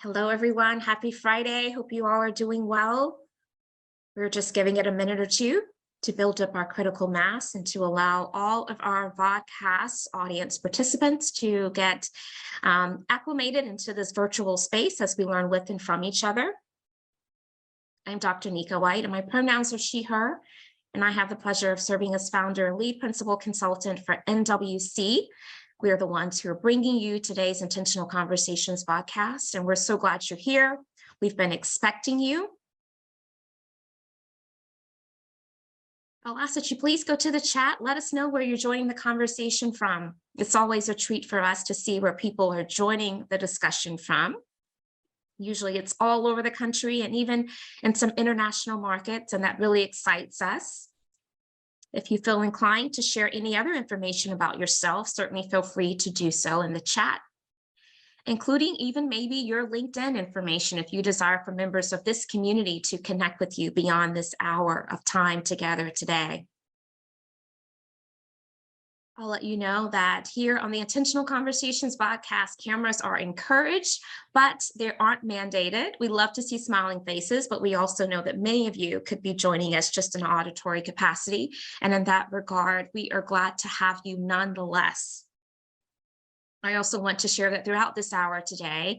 Hello, everyone. Happy Friday. Hope you all are doing well. We're just giving it a minute or two to build up our critical mass and to allow all of our VodCast audience participants to get acclimated into this virtual space as we learn with and from each other. I'm Dr. Nika White, and my pronouns are she, her, and I have the pleasure of serving as founder and lead principal consultant for NWC. We are the ones who are bringing you today's Intentional Conversations VodCast, and we're so glad you're here. We've been expecting you. I'll ask that you please go to the chat. Let us know where you're joining the conversation from. It's always a treat for us to see where people are joining the discussion from. Usually it's all over the country and even in some international markets, and that really excites us. If you feel inclined to share any other information about yourself, certainly feel free to do so in the chat, including even maybe your LinkedIn information if you desire for members of this community to connect with you beyond this hour of time together today. I'll let you know that here on the Intentional Conversations VodCast, cameras are encouraged, but they aren't mandated. We love to see smiling faces, but we also know that many of you could be joining us just in an auditory capacity. And in that regard, we are glad to have you nonetheless. I also want to share that throughout this hour today,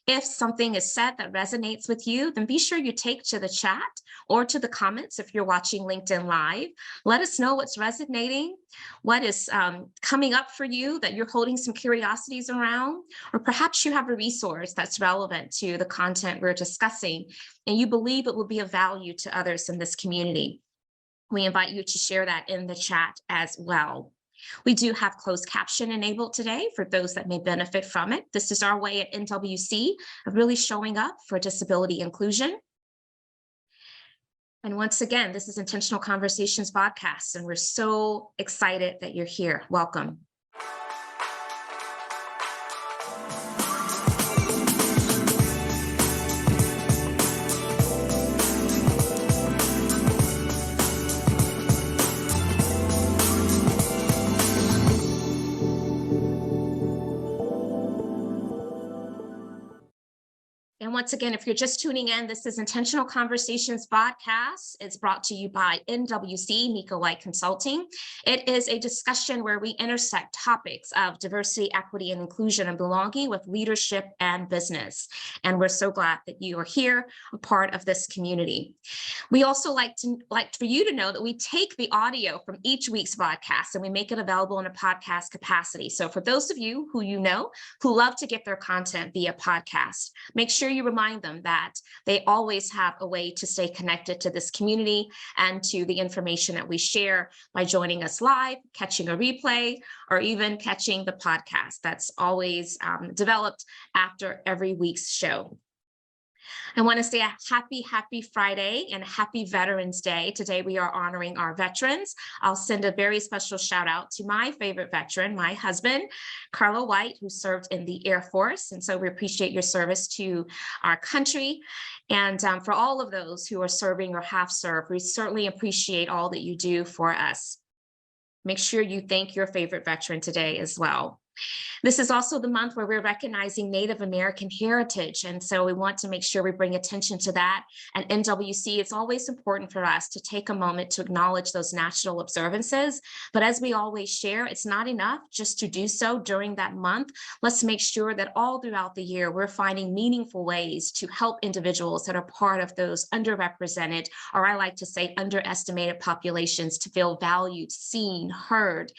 if something is said that resonates with you, then be sure you take to the chat or to the comments if you're watching LinkedIn Live. Let us know what's resonating, what is coming up for you that you're holding some curiosities around, or perhaps you have a resource that's relevant to the content we're discussing, and you believe it will be of value to others in this community. We invite you to share that in the chat as well. We do have closed caption enabled today for those that may benefit from it. This is our way at NWC of really showing up for disability inclusion. And once again, this is Intentional Conversations VodCast, and we're so excited that you're here. Welcome. And once again, if you're just tuning in, this is Intentional Conversations VodCast. It's brought to you by NWC, Nika White Consulting. It is a discussion where we intersect topics of diversity, equity, and inclusion and belonging with leadership and business. And we're so glad that you are here, a part of this community. We also like for you to know that we take the audio from each week's VodCast and we make it available in a podcast capacity. So for those of you who who love to get their content via podcast, make sure you remind them that they always have a way to stay connected to this community and to the information that we share by joining us live, catching a replay, or even catching the podcast that's always developed after every week's show. I want to say a happy Friday and happy Veterans Day. Today we are honoring our veterans. I'll send a very special shout out to my favorite veteran, my husband, Carlo White, who served in the Air Force. And so we appreciate your service to our country. And for all of those who are serving or have served, we certainly appreciate all that you do for us. Make sure you thank your favorite veteran today as well. This is also the month where we're recognizing Native American heritage, and so we want to make sure we bring attention to that. At NWC, it's always important for us to take a moment to acknowledge those national observances, but as we always share, it's not enough just to do so during that month. Let's make sure that all throughout the year, we're finding meaningful ways to help individuals that are part of those underrepresented, or I like to say underestimated populations, to feel valued, seen, heard.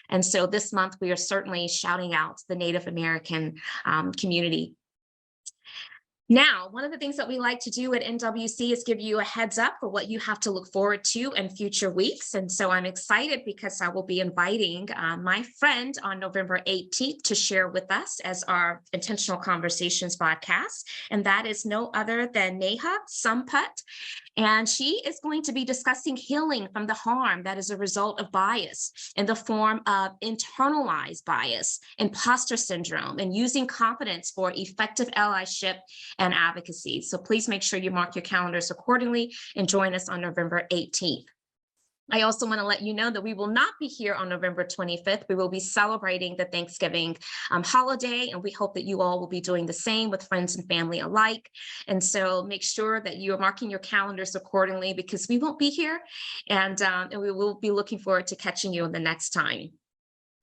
And so this month, we are certainly shouting out the Native American community. Now, one of the things that we like to do at NWC is give you a heads up for what you have to look forward to in future weeks. And so I'm excited because I will be inviting my friend on November 18th to share with us as our Intentional Conversations VodCast. And that is no other than Neha Samput. And she is going to be discussing healing from the harm that is a result of bias in the form of internalized bias, imposter syndrome, and using competence for effective allyship and advocacy. So please make sure you mark your calendars accordingly and join us on November 18th. I also want to let you know that we will not be here on November 25th. We will be celebrating the Thanksgiving holiday, and we hope that you all will be doing the same with friends and family alike. And so make sure that you are marking your calendars accordingly, because we won't be here, and we will be looking forward to catching you the next time.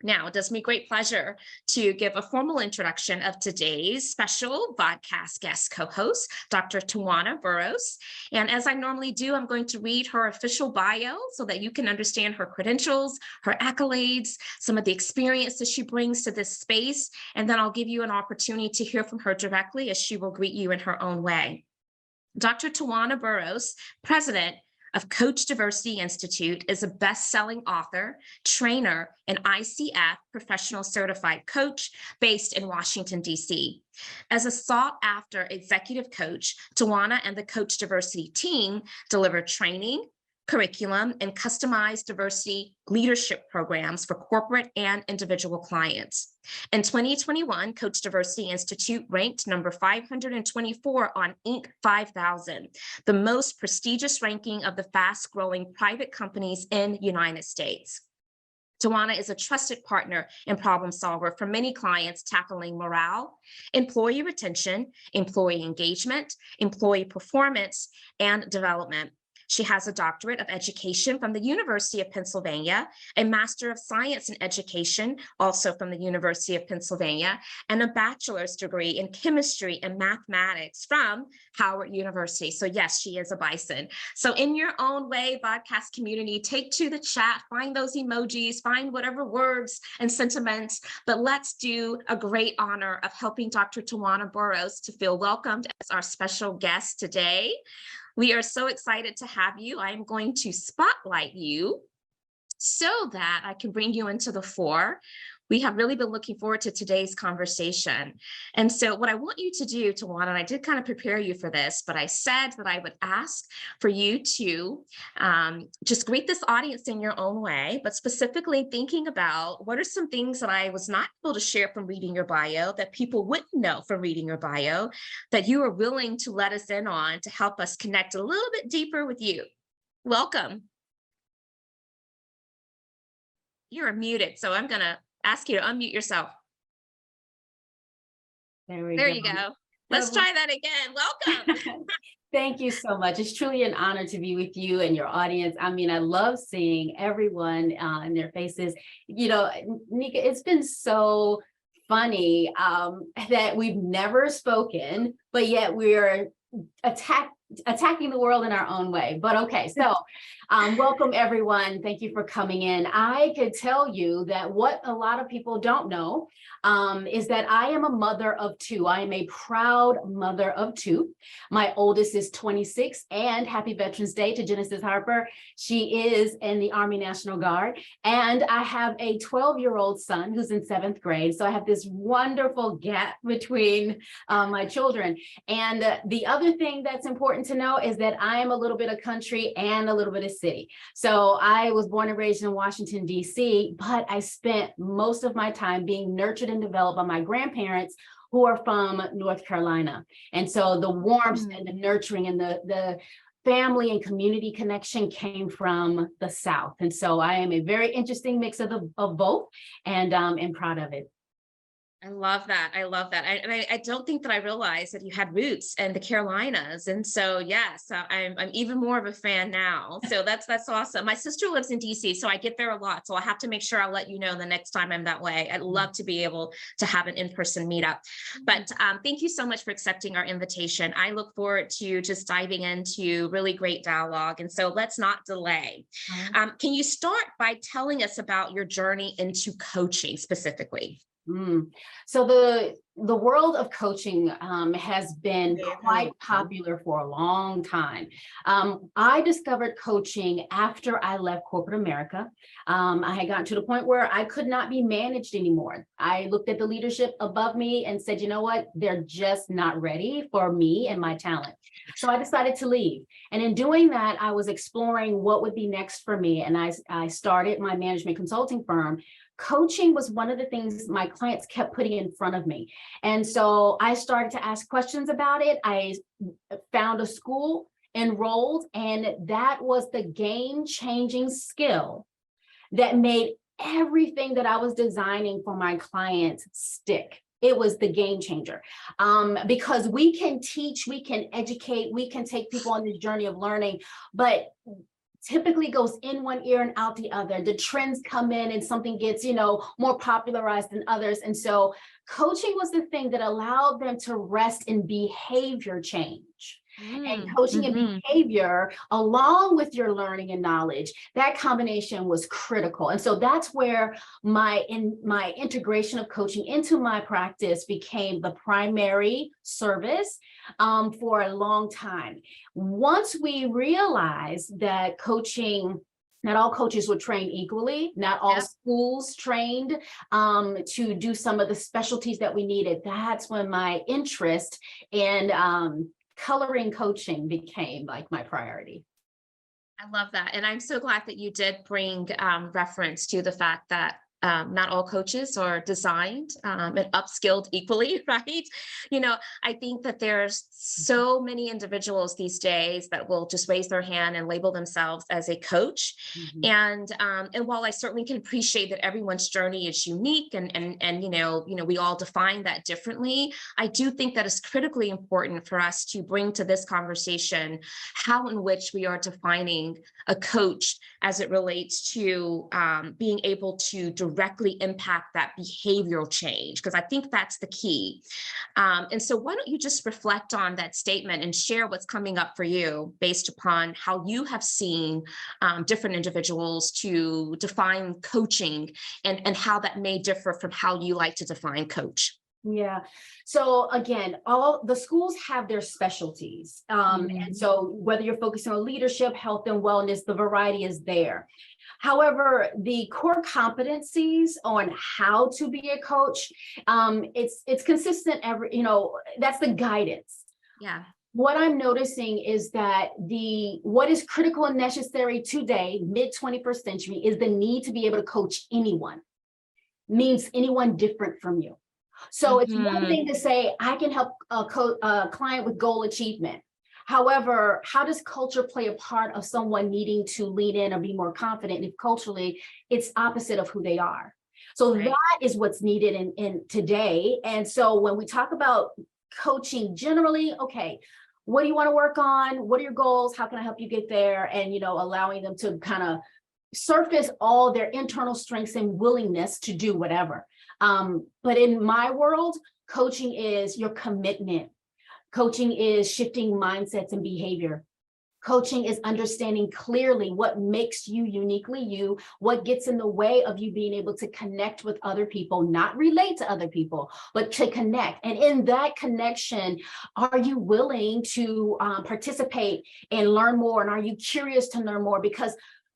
Now, it does me great pleasure to give a formal introduction of today's special VodCast guest co-host, Dr. Towanna Burrous. And as I normally do, I'm going to read her official bio so that you can understand her credentials, her accolades, some of the experience that she brings to this space. And then I'll give you an opportunity to hear from her directly, as she will greet you in her own way. Dr. Towanna Burrous, president of Coach Diversity Institute, is a best-selling author, trainer, and ICF professional certified coach based in Washington, D.C. As a sought-after executive coach, Towanna and the Coach Diversity team deliver training, curriculum, and customized diversity leadership programs for corporate and individual clients. In 2021, Coach Diversity Institute ranked number 524 on Inc. 5000, the most prestigious ranking of the fast-growing private companies in the United States. Towanna is a trusted partner and problem solver for many clients tackling morale, employee retention, employee engagement, employee performance, and development. She has a doctorate of education from the University of Pennsylvania, a Master of Science in Education, also from the University of Pennsylvania, and a bachelor's degree in chemistry and mathematics from Howard University. So yes, she is a bison. So in your own way, VodCast community, take to the chat, find those emojis, find whatever words and sentiments, but let's do a great honor of helping Dr. Towanna Burrous to feel welcomed as our special guest today. We are so excited to have you. I'm going to spotlight you so that I can bring you into the fore. We have really been looking forward to today's conversation. And so what I want you to do, Towanna, and I did kind of prepare you for this, but I said that I would ask for you to just greet this audience in your own way, but specifically thinking about what are some things that I was not able to share from reading your bio that people wouldn't know from reading your bio that you are willing to let us in on to help us connect a little bit deeper with you. Welcome. You're muted, so I'm going to ask you to unmute yourself. There you go. Let's try that again. Welcome. Thank you so much. It's truly an honor to be with you and your audience. I mean, I love seeing everyone and their faces. You know, Nika, it's been so funny that we've never spoken, but yet we're attacking the world in our own way. But okay, so welcome everyone. Thank you for coming in. I could tell you that what a lot of people don't know is that I am a mother of two. I am a proud mother of two. My oldest is 26, and happy Veterans Day to Genesis Harper. She is in the Army National Guard. And I have a 12-year-old son who's in 7th grade. So I have this wonderful gap between my children. And the other thing that's important to know is that I am a little bit of country and a little bit of city. So I was born and raised in Washington, D.C., but I spent most of my time being nurtured and developed by my grandparents who are from North Carolina. And so the warmth and the nurturing and the family and community connection came from the South. And so I am a very interesting mix of both, and I'm proud of it. I love that. I love that. I don't think that I realized that you had roots in the Carolinas. And so, yes, I'm even more of a fan now. So that's awesome. My sister lives in DC, so I get there a lot. So I'll have to make sure I'll let you know the next time I'm that way. I'd love to be able to have an in-person meetup. But thank you so much for accepting our invitation. I look forward to just diving into really great dialogue. And so let's not delay. Can you start by telling us about your journey into coaching specifically? So the world of coaching has been quite popular for a long time. I discovered coaching after I left corporate America. I had gotten to the point where I could not be managed anymore. I looked at the leadership above me and said, you know what, they're just not ready for me and my talent. So I decided to leave. And in doing that, I was exploring what would be next for me. And I started my management consulting firm. Coaching was one of the things my clients kept putting in front of me. And so I started to ask questions about it. I found a school enrolled, and that was the game-changing skill that made everything that I was designing for my clients stick. It was the game changer, because we can teach, we can educate, we can take people on this journey of learning, but typically goes in one ear and out the other. The trends come in and something gets, more popularized than others. And so coaching was the thing that allowed them to rest in behavior change. And coaching and behavior, along with your learning and knowledge, that combination was critical. And so that's where my integration of coaching into my practice became the primary service for a long time. Once we realized that coaching, not all coaches were trained equally, not all schools trained to do some of the specialties that we needed, that's when my interest in coloring coaching became like my priority. I love that. And I'm so glad that you did bring reference to the fact that not all coaches are designed and upskilled equally, right? I think that there's so many individuals these days that will just raise their hand and label themselves as a coach. And while I certainly can appreciate that everyone's journey is unique and we all define that differently, I do think that it's critically important for us to bring to this conversation how in which we are defining a coach as it relates to being able to directly impact that behavioral change, because I think that's the key. And so why don't you just reflect on that statement and share what's coming up for you based upon how you have seen different individuals to define coaching and how that may differ from how you like to define coach. Yeah. So again, all the schools have their specialties. And so whether you're focusing on leadership, health and wellness, the variety is there. However, the core competencies on how to be a coach, it's consistent that's the guidance. Yeah. What I'm noticing is that what is critical and necessary today, mid 21st century, is the need to be able to coach anyone, means anyone different from you. So it's one thing to say, I can help a client with goal achievement. However, how does culture play a part of someone needing to lean in or be more confident if culturally it's opposite of who they are? So that is what's needed in today. And so when we talk about coaching generally, okay, what do you want to work on? What are your goals? How can I help you get there? And, allowing them to kind of surface all their internal strengths and willingness to do whatever. But in my world, coaching is your commitment. Coaching is shifting mindsets and behavior. Coaching is understanding clearly what makes you uniquely you, what gets in the way of you being able to connect with other people, not relate to other people, but to connect. And in that connection, are you willing to participate and learn more? And are you curious to learn more? Because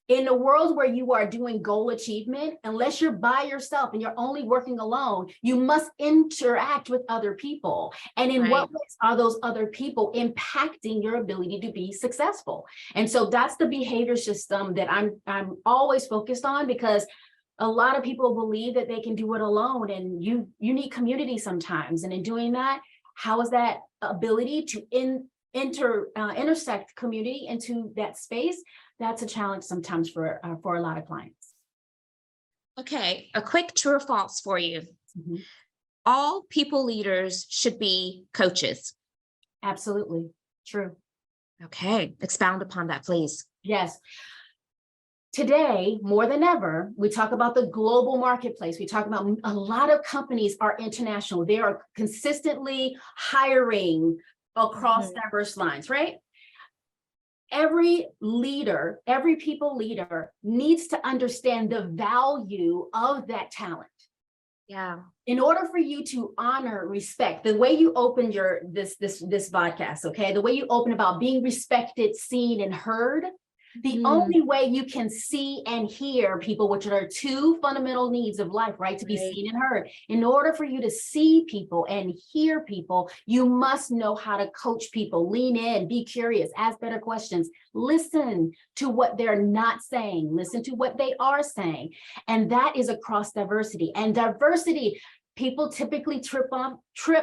in a world where you are doing goal achievement, unless you're by yourself and you're only working alone, you must interact with other people. And in what ways are those other people impacting your ability to be successful? And so that's the behavior system that I'm always focused on, because a lot of people believe that they can do it alone, and you need community sometimes. And in doing that, how is that ability to intersect community into that space? That's a challenge sometimes for a lot of clients. Okay, a quick true or false for you. All people leaders should be coaches. Absolutely. True. Okay, expound upon that, please. Yes. Today, more than ever, we talk about the global marketplace. We talk about a lot of companies are international. They are consistently hiring across diverse lines, right? Every leader, every people leader needs to understand the value of that talent. Yeah. In order for you to honor, respect, the way you open this podcast, okay, the way you open about being respected, seen, and heard, the only way you can see and hear people, which are two fundamental needs of life, right? To be seen and heard. In order for you to see people and hear people, you must know how to coach people, lean in, be curious, ask better questions, listen to what they're not saying, listen to what they are saying. And that is across diversity. And diversity, people typically trip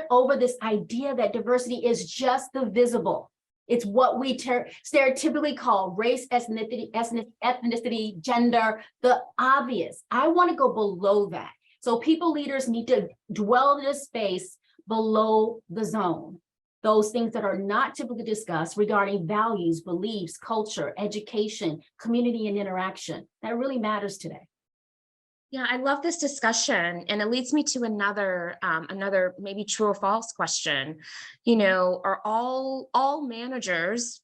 over this idea that diversity is just the visible. It's what we stereotypically call race, ethnicity, gender, the obvious. I want to go below that. So people leaders need to dwell in a space below the zone. Those things that are not typically discussed regarding values, beliefs, culture, education, community, and interaction. That really matters today. Yeah, I love this discussion, and it leads me to another maybe true or false question. You know, are all managers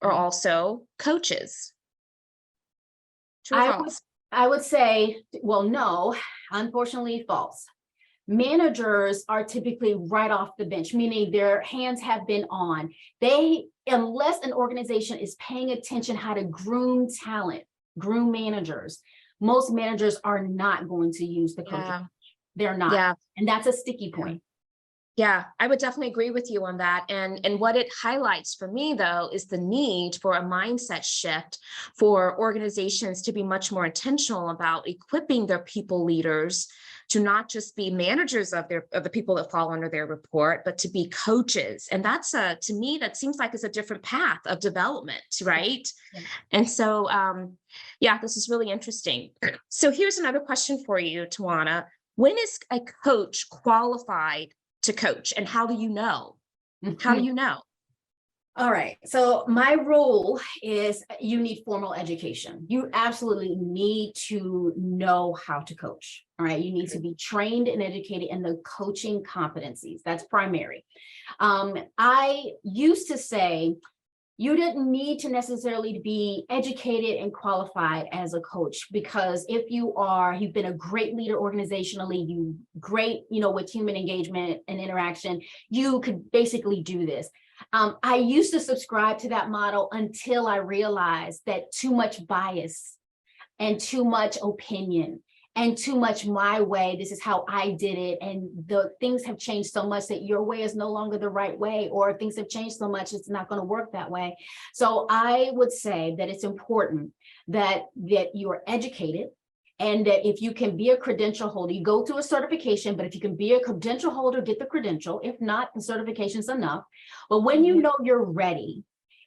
are also coaches? True or false? I would say, well, no, unfortunately, false. Managers are typically right off the bench, meaning their hands have been on. Unless an organization is paying attention how to groom talent, groom managers, most managers are not going to use the coach. Yeah. They're not. Yeah. And that's a sticky point. Yeah, I would definitely agree with you on that. And what it highlights for me, though, is the need for a mindset shift for organizations to be much more intentional about equipping their people leaders to not just be managers of the people that fall under their report, but to be coaches. And that's to me, that seems like it's a different path of development, right? Yeah. And so, yeah, this is really interesting. So here's another question for you, Towanna. When is a coach qualified to coach, and how do you know? How do you know? All right. So my rule is you need formal education. You absolutely need to know how to coach. All right. You need to be trained and educated in the coaching competencies. That's primary. I used to say you didn't need to necessarily be educated and qualified as a coach, because if you've been a great leader organizationally, great, with human engagement and interaction, you could basically do this. I used to subscribe to that model until I realized that too much bias and too much opinion and too much my way, this is how I did it, and the things have changed so much that your way is no longer the right way, or things have changed so much it's not going to work that way. So I would say that it's important that you are educated, and that if you can be a credential holder, you go to a certification, but if you can be a credential holder, get the credential. If not, the certification is enough. But when you know you're ready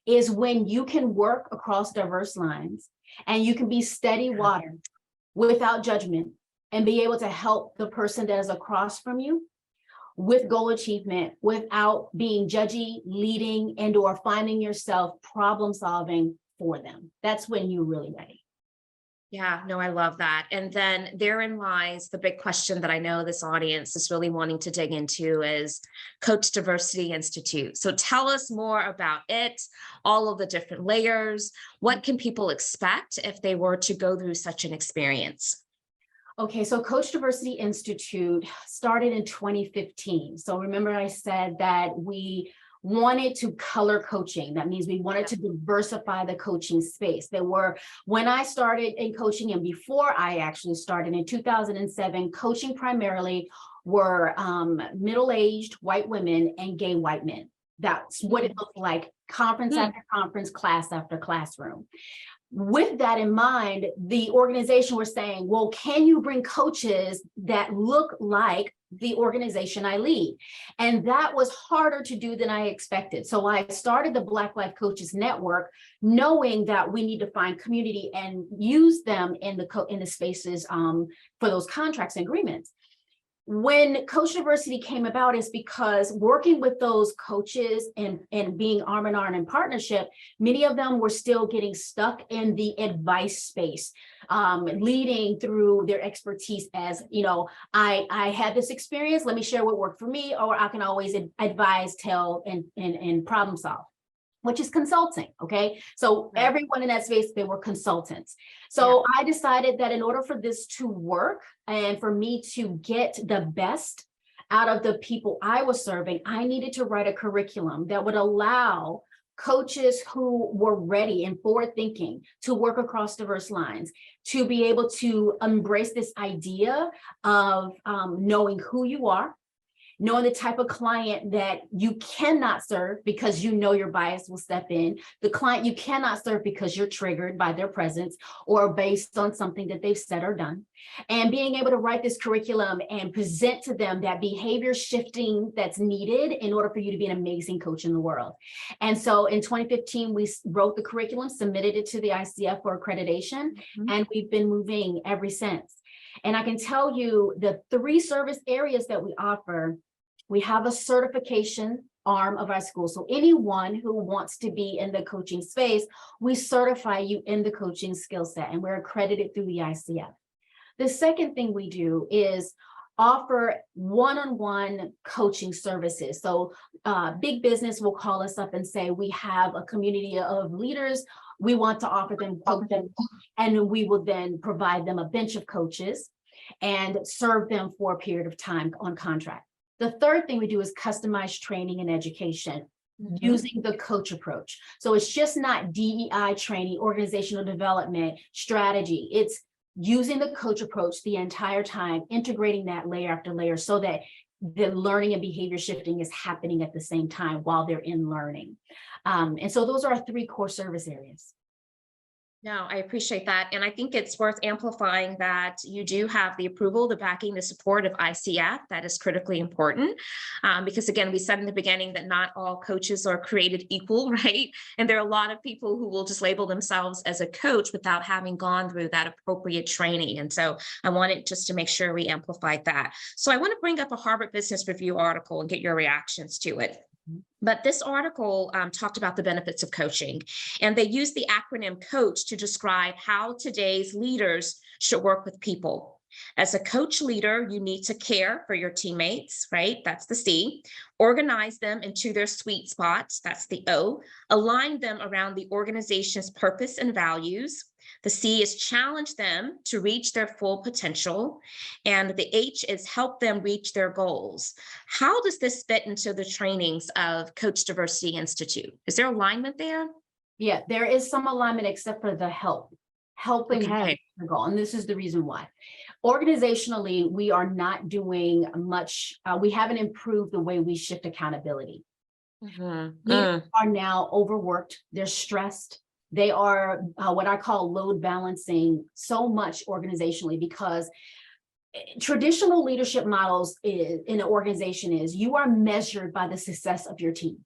is when you can work across diverse lines, and you can be steady water without judgment, and be able to help the person that is across from you with goal achievement without being judgy, leading, and or finding yourself problem solving for them. That's when you're really ready. Yeah, no, I love that. And then therein lies the big question that I know this audience is really wanting to dig into is Coach Diversity Institute. So tell us more about it, all of the different layers. What can people expect if they were to go through such an experience? Okay, so Coach Diversity Institute started in 2015. So remember I said that we wanted to color coaching. That means we wanted to diversify the coaching space. When I started in coaching, and before I actually started in 2007, coaching primarily were middle-aged white women and gay white men. That's what it looked like, conference after conference, class after classroom. With that in mind, the organization was saying, well, can you bring coaches that look like the organization I lead? And that was harder to do than I expected. So I started the Black Life Coaches Network, knowing that we need to find community and use them in the spaces for those contracts and agreements. When Coach Diversity came about is because working with those coaches and being arm in arm in partnership, many of them were still getting stuck in the advice space, leading through their expertise as, I had this experience, let me share what worked for me, or I can always advise, tell, and problem solve, which is consulting, okay? So everyone in that space, they were consultants. So I decided that in order for this to work and for me to get the best out of the people I was serving, I needed to write a curriculum that would allow coaches who were ready and forward thinking to work across diverse lines, to be able to embrace this idea of knowing who you are knowing the type of client that you cannot serve because you know your bias will step in, the client you cannot serve because you're triggered by their presence or based on something that they've said or done, and being able to write this curriculum and present to them that behavior shifting that's needed in order for you to be an amazing coach in the world. And so in 2015, we wrote the curriculum, submitted it to the ICF for accreditation, and we've been moving ever since. And I can tell you the 3 service areas that we offer. We have a certification arm of our school. So anyone who wants to be in the coaching space, we certify you in the coaching skill set, and we're accredited through the ICF. The second thing we do is offer one-on-one coaching services. So big business will call us up and say, we have a community of leaders. We want to offer them coaching, and we will then provide them a bench of coaches and serve them for a period of time on contract. The third thing we do is customized training and education using the coach approach. So it's just not DEI training, organizational development, strategy. It's using the coach approach the entire time, integrating that layer after layer so that the learning and behavior shifting is happening at the same time while they're in learning. And so those are our 3 core service areas. No, I appreciate that. And I think it's worth amplifying that you do have the approval, the backing, the support of ICF. That is critically important because, again, we said in the beginning that not all coaches are created equal, right? And there are a lot of people who will just label themselves as a coach without having gone through that appropriate training. And so I wanted just to make sure we amplified that. So I want to bring up a Harvard Business Review article and get your reactions to it. But this article talked about the benefits of coaching, and they used the acronym COACH to describe how today's leaders should work with people. As a coach leader, you need to care for your teammates, right? That's the C. Organize them into their sweet spots. That's the O. Align them around the organization's purpose and values. The C is challenge them to reach their full potential. And the H is help them reach their goals. How does this fit into the trainings of Coach Diversity Institute? Is there alignment there? Yeah, there is some alignment except for the helping them the goal. And this is the reason why. Organizationally, we are not doing much. We haven't improved the way we shift accountability. Leaders are now overworked. They're stressed. They are what I call load balancing so much organizationally, because traditional leadership models in an organization is you are measured by the success of your team,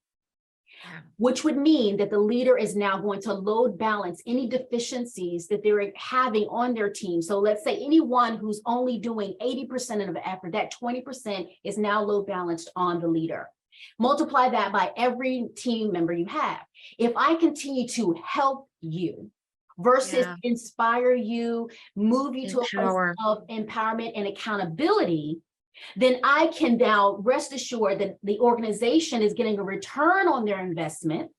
which would mean that the leader is now going to load balance any deficiencies that they're having on their team. So let's say anyone who's only doing 80% of the effort, that 20% is now load balanced on the leader. Multiply that by every team member you have. If I continue to help you versus inspire you, move you to a place of empowerment and accountability, then I can now rest assured that the organization is getting a return on their investment,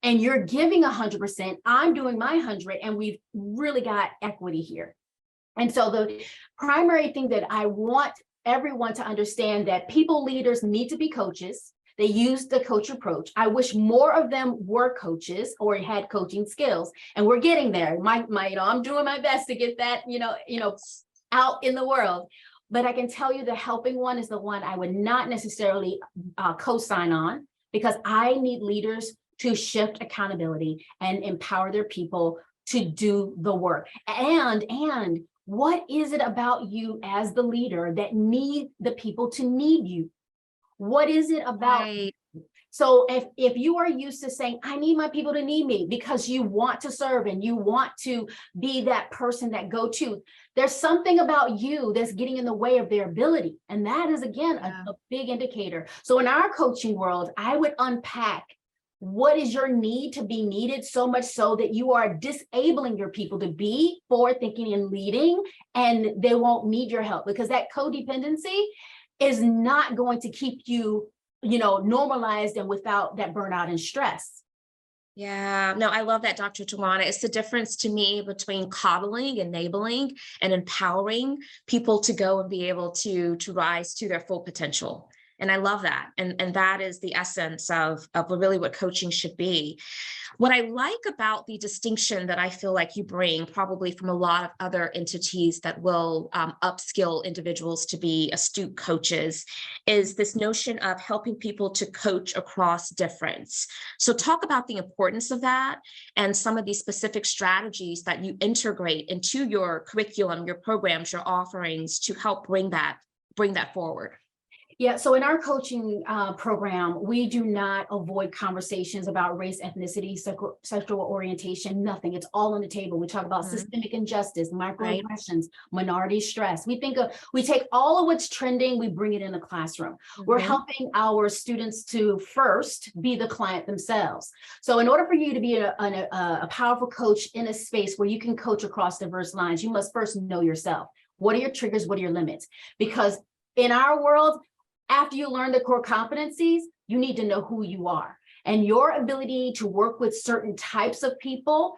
and you're giving 100%, I'm doing my 100, and we've really got equity here. And so the primary thing that I want everyone to understand, that people leaders need to be coaches. They use the coach approach. I wish more of them were coaches or had coaching skills, and we're getting there. I'm doing my best to get that, out in the world. But I can tell you the helping one is the one I would not necessarily co-sign on, because I need leaders to shift accountability and empower their people to do the work. And what is it about you as the leader that need the people to need you? What is it about? So if you are used to saying, I need my people to need me, because you want to serve and you want to be that person that go to, there's something about you that's getting in the way of their ability. And that is, again, a big indicator. So in our coaching world, I would unpack what is your need to be needed, so much so that you are disabling your people to be forward thinking and leading, and they need your help, because that codependency is not going to keep you, normalized and without that burnout and stress. Yeah, no, I love that, Dr. Towanna. It's the difference to me between coddling, enabling, and empowering people to go and be able to rise to their full potential. And I love that. And that is the essence of really what coaching should be. What I like about the distinction that I feel like you bring probably from a lot of other entities that will upskill individuals to be astute coaches is this notion of helping people to coach across difference. So talk about the importance of that and some of these specific strategies that you integrate into your curriculum, your programs, your offerings to help bring that forward. Yeah, so in our coaching program, we do not avoid conversations about race, ethnicity, sexual orientation, nothing. It's all on the table. We talk about systemic injustice, microaggressions, minority stress. We take all of what's trending, we bring it in the classroom. We're helping our students to first be the client themselves. So in order for you to be a powerful coach in a space where you can coach across diverse lines, you must first know yourself. What are your triggers? What are your limits? Because in our world, after you learn the core competencies, you need to know who you are. And your ability to work with certain types of people,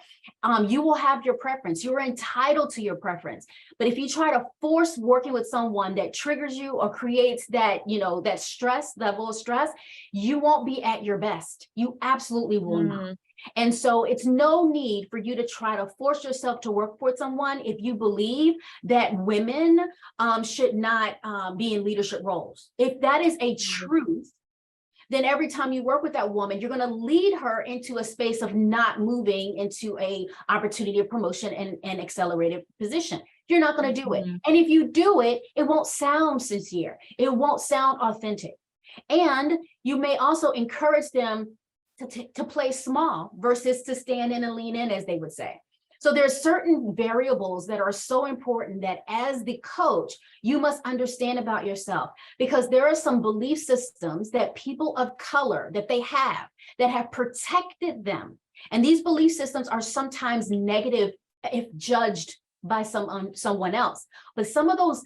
you will have your preference. You're entitled to your preference. But if you try to force working with someone that triggers you or creates that, that stress, level of stress, you won't be at your best. You absolutely will not. And so it's no need for you to try to force yourself to work with someone if you believe that women should not be in leadership roles. If that is a truth, then every time you work with that woman, you're going to lead her into a space of not moving into a opportunity of promotion and accelerated position. You're not going to do it. And if you do it, it won't sound sincere. It won't sound authentic. And you may also encourage them to play small versus to stand in and lean in, as they would say. So there's certain variables that are so important that as the coach, you must understand about yourself, because there are some belief systems that people of color that have protected them. And these belief systems are sometimes negative if judged by someone else. But some of those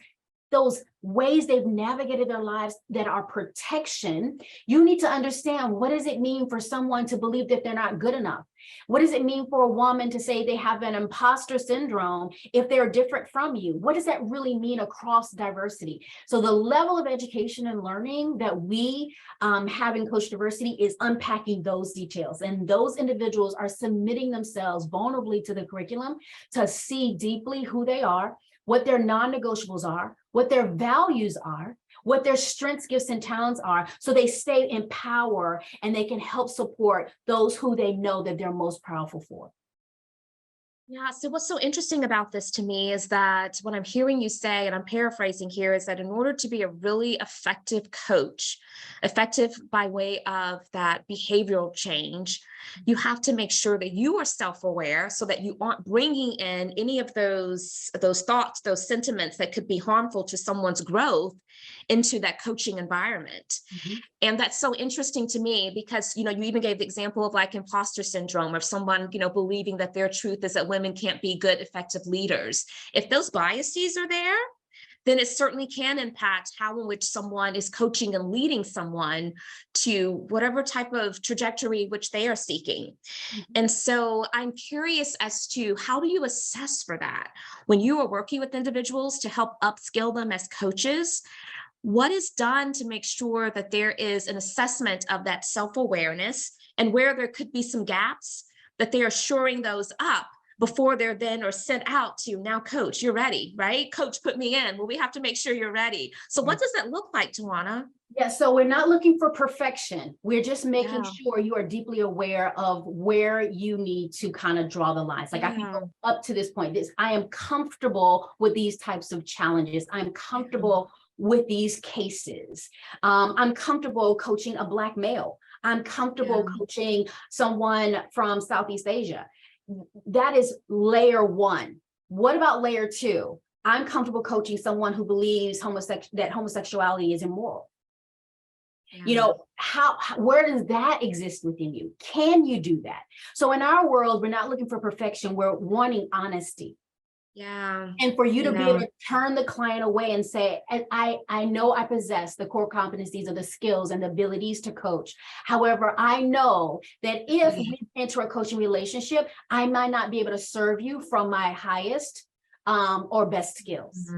ways they've navigated their lives that are protection, you need to understand, what does it mean for someone to believe that they're not good enough? What does it mean for a woman to say they have an imposter syndrome if they're different from you? What does that really mean across diversity? So the level of education and learning that we have in Coach Diversity is unpacking those details. And those individuals are submitting themselves vulnerably to the curriculum to see deeply who they are, what their non-negotiables are, what their values are, what their strengths, gifts, and talents are, so they stay in power and they can help support those who they know that they're most powerful for. Yeah, so what's so interesting about this to me is that what I'm hearing you say, and I'm paraphrasing here, is that in order to be a really effective coach, effective by way of that behavioral change, you have to make sure that you are self-aware so that you aren't bringing in any of those thoughts, those sentiments that could be harmful to someone's growth into that coaching environment. And that's so interesting to me because, you even gave the example of like imposter syndrome, or someone, believing that their truth is that women can't be good, effective leaders. If those biases are there, then it certainly can impact how in which someone is coaching and leading someone to whatever type of trajectory which they are seeking. And so I'm curious as to, how do you assess for that when you are working with individuals to help upskill them as coaches? What is done to make sure that there is an assessment of that self-awareness, and where there could be some gaps, that they are shoring those up before they're then or sent out to, now coach, you're ready, right? Coach, put me in. Well, we have to make sure you're ready. So what does that look like, Towanna? Yeah, so we're not looking for perfection. We're just making sure you are deeply aware of where you need to kind of draw the lines. Like I can go up to this point, I am comfortable with these types of challenges. I'm comfortable with these cases. I'm comfortable coaching a Black male. I'm comfortable coaching someone from Southeast Asia. That is layer one. What about layer two? I'm comfortable coaching someone who believes that homosexuality is immoral. Where does that exist within you? Can you do that? So in our world, we're not looking for perfection. We're wanting honesty. And for you to be able to turn the client away and say, I know I possess the core competencies of the skills and the abilities to coach. However, I know that if we enter a coaching relationship, I might not be able to serve you from my highest or best skills.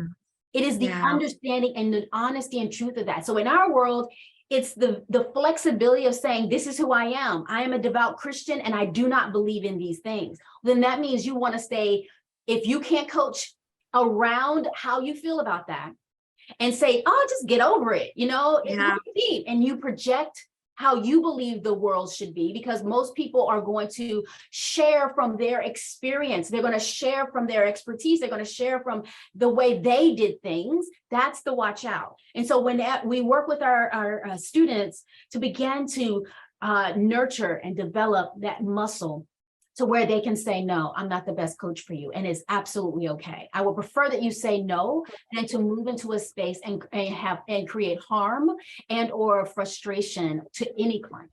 It is the understanding and the honesty and truth of that. So in our world, it's the flexibility of saying, this is who I am. I am a devout Christian and I do not believe in these things. Then that means you want to stay, if you can't coach around how you feel about that and say, oh, just get over it, deep, and you project how you believe the world should be, because most people are going to share from their experience. They're going to share from their expertise. They're going to share from the way they did things. That's the watch out. And so when we work with our students to begin to nurture and develop that muscle to where they can say, no, I'm not the best coach for you. And it's absolutely okay. I would prefer that you say no than to move into a space and create harm and or frustration to any client.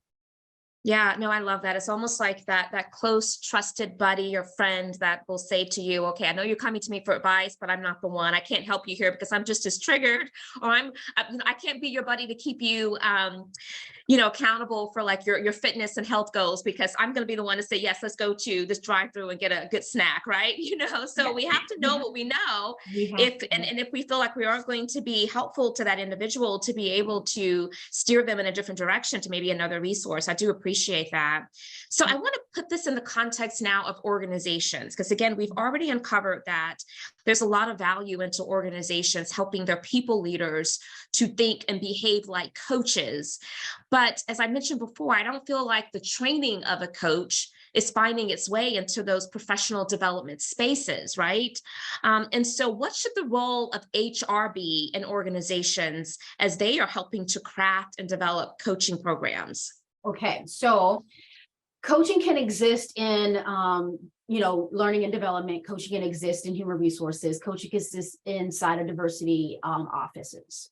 Yeah, no, I love that. It's almost like that close, trusted buddy or friend that will say to you, okay, I know you're coming to me for advice, but I'm not the one. I can't help you here because I'm just as triggered, or I can't be your buddy to keep you, accountable for like your fitness and health goals, because I'm going to be the one to say, yes, let's go to this drive-through and get a good snack, right? So we have to know what we know. If we feel like we aren't going to be helpful to that individual, to be able to steer them in a different direction to maybe another resource. I do appreciate that. So I want to put this in the context now of organizations, because again, we've already uncovered that there's a lot of value into organizations helping their people leaders to think and behave like coaches. But as I mentioned before, I don't feel like the training of a coach is finding its way into those professional development spaces, right? And so what should the role of HR be in organizations as they are helping to craft and develop coaching programs? Okay, so coaching can exist in, learning and development. Coaching can exist in human resources. Coaching can exist inside of diversity offices.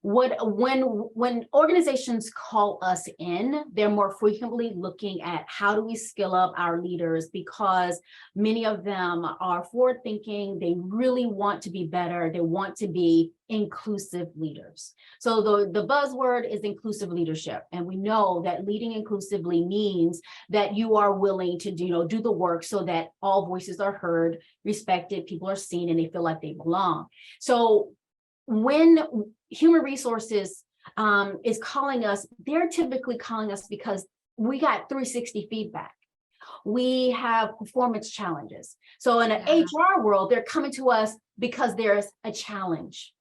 When organizations call us in, they're more frequently looking at how do we skill up our leaders, because many of them are forward thinking. They really want to be better. They want to be inclusive leaders. So the buzzword is inclusive leadership. And we know that leading inclusively means that you are willing to do the work so that all voices are heard, respected, people are seen, and they feel like they belong. So when human resources is calling us, they're typically calling us because we got 360 feedback. We have performance challenges. So in an HR world, they're coming to us because there's a challenge.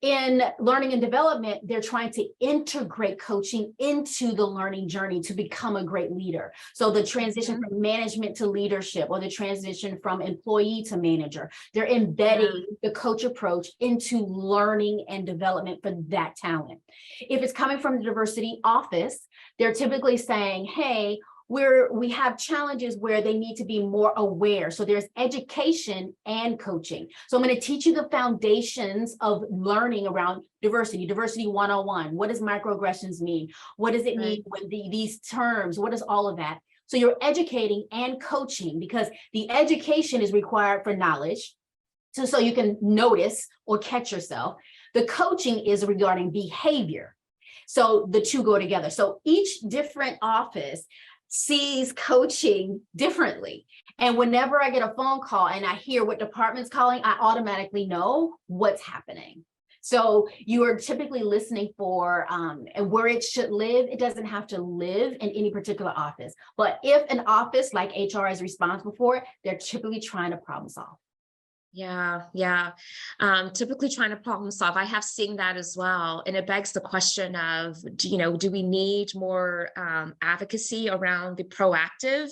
In learning and development, they're trying to integrate coaching into the learning journey to become a great leader. So the transition from management to leadership, or the transition from employee to manager, they're embedding the coach approach into learning and development for that talent. If it's coming from the diversity office, they're typically saying, hey, we have challenges where they need to be more aware. So there's education and coaching. So I'm going to teach you the foundations of learning around diversity 101. What does microaggressions mean? What does it mean with these terms? What is all of that? So you're educating and coaching, because the education is required for knowledge, so you can notice or catch yourself. The coaching is regarding behavior. So the two go together. So each different office sees coaching differently. And whenever I get a phone call and I hear what department's calling, I automatically know what's happening. So you are typically listening for and where it should live. It doesn't have to live in any particular office. But if an office like HR is responsible for it, they're typically trying to problem solve. Yeah. Typically trying to problem solve. I have seen that as well. And it begs the question of, do we need more advocacy around the proactive